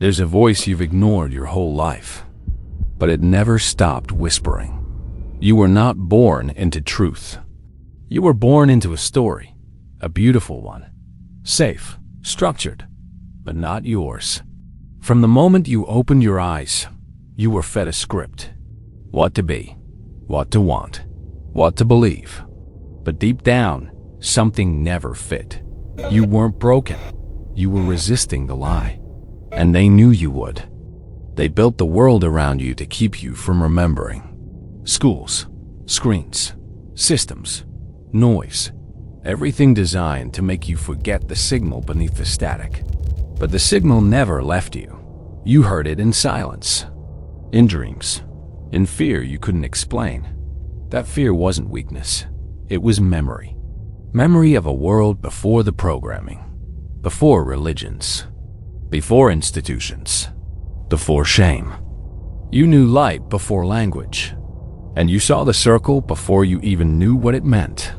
There's a voice you've ignored your whole life, but it never stopped whispering. You were not born into truth. You were born into a story, a beautiful one, safe, structured, but not yours. From the moment you opened your eyes, you were fed a script. What to be, what to want, what to believe. But deep down, something never fit. You weren't broken. You were resisting the lie. And they knew you would. They built the world around you to keep you from remembering. Schools, screens, systems, noise. Everything designed to make you forget the signal beneath the static. But the signal never left you. You heard it in silence, in dreams, in fear you couldn't explain. That fear wasn't weakness. It was memory. Memory of a world before the programming, before religions, before institutions, before shame. You knew light before language, and you saw the circle before you even knew what it meant.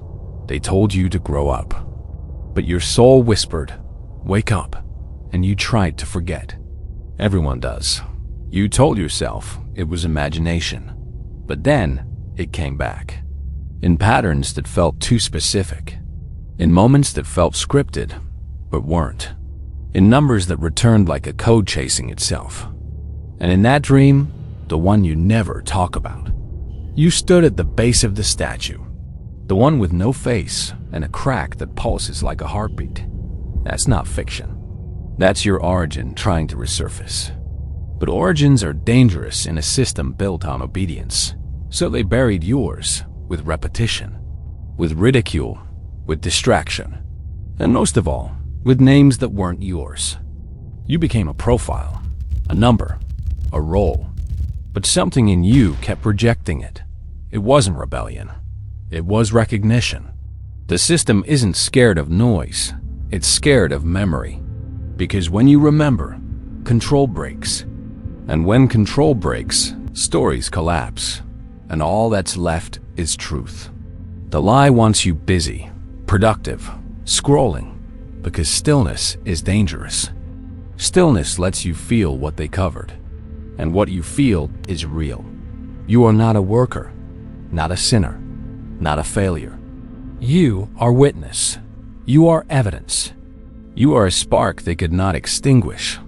They told you to grow up, but your soul whispered, "Wake up," and you tried to forget. Everyone does. You told yourself it was imagination, but then it came back. In patterns that felt too specific, in moments that felt scripted, but weren't, in numbers that returned like a code chasing itself. And in that dream, the one you never talk about, you stood at the base of the statue, the one with no face and a crack that pulses like a heartbeat. That's not fiction. That's your origin trying to resurface. But origins are dangerous in a system built on obedience, so they buried yours with repetition, with ridicule, with distraction, and most of all, with names that weren't yours. You became a profile, a number, a role, but something in you kept rejecting it. It wasn't rebellion. It was recognition. The system isn't scared of noise. It's scared of memory. Because when you remember, control breaks. And when control breaks, stories collapse. And all that's left is truth. The lie wants you busy, productive, scrolling, because stillness is dangerous. Stillness lets you feel what they covered. And what you feel is real. You are not a worker, not a sinner, not a failure. You are witness. You are evidence. You are a spark they could not extinguish.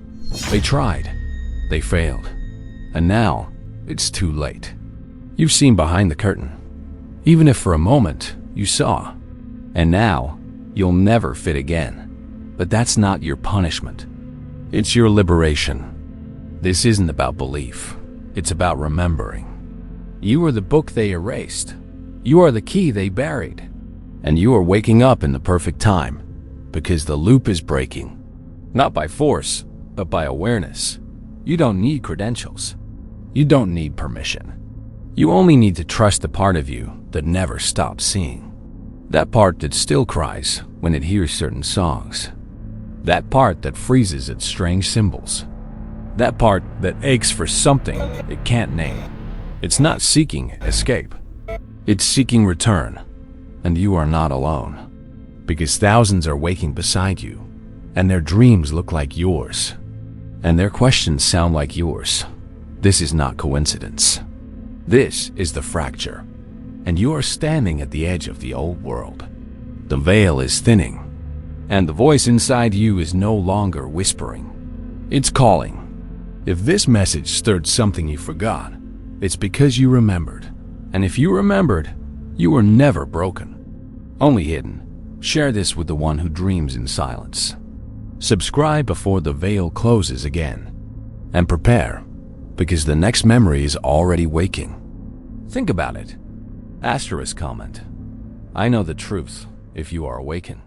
They tried. They failed. And now, it's too late. You've seen behind the curtain. Even if for a moment, you saw. And now, you'll never fit again. But that's not your punishment. It's your liberation. This isn't about belief. It's about remembering. You are the book they erased. You are the key they buried. And you are waking up in the perfect time. Because the loop is breaking. Not by force, but by awareness. You don't need credentials. You don't need permission. You only need to trust the part of you that never stops seeing. That part that still cries when it hears certain songs. That part that freezes at strange symbols. That part that aches for something it can't name. It's not seeking escape. It's seeking return. And you are not alone. Because thousands are waking beside you, and their dreams look like yours, and their questions sound like yours. This is not coincidence. This is the fracture, and you are standing at the edge of the old world. The veil is thinning, and the voice inside you is no longer whispering. It's calling. If this message stirred something you forgot, it's because you remembered. And if you remembered, you were never broken, only hidden. Share this with the one who dreams in silence. Subscribe before the veil closes again. And prepare, because the next memory is already waking. Think about it. Asterisk comment. I know the truth if you are awakened.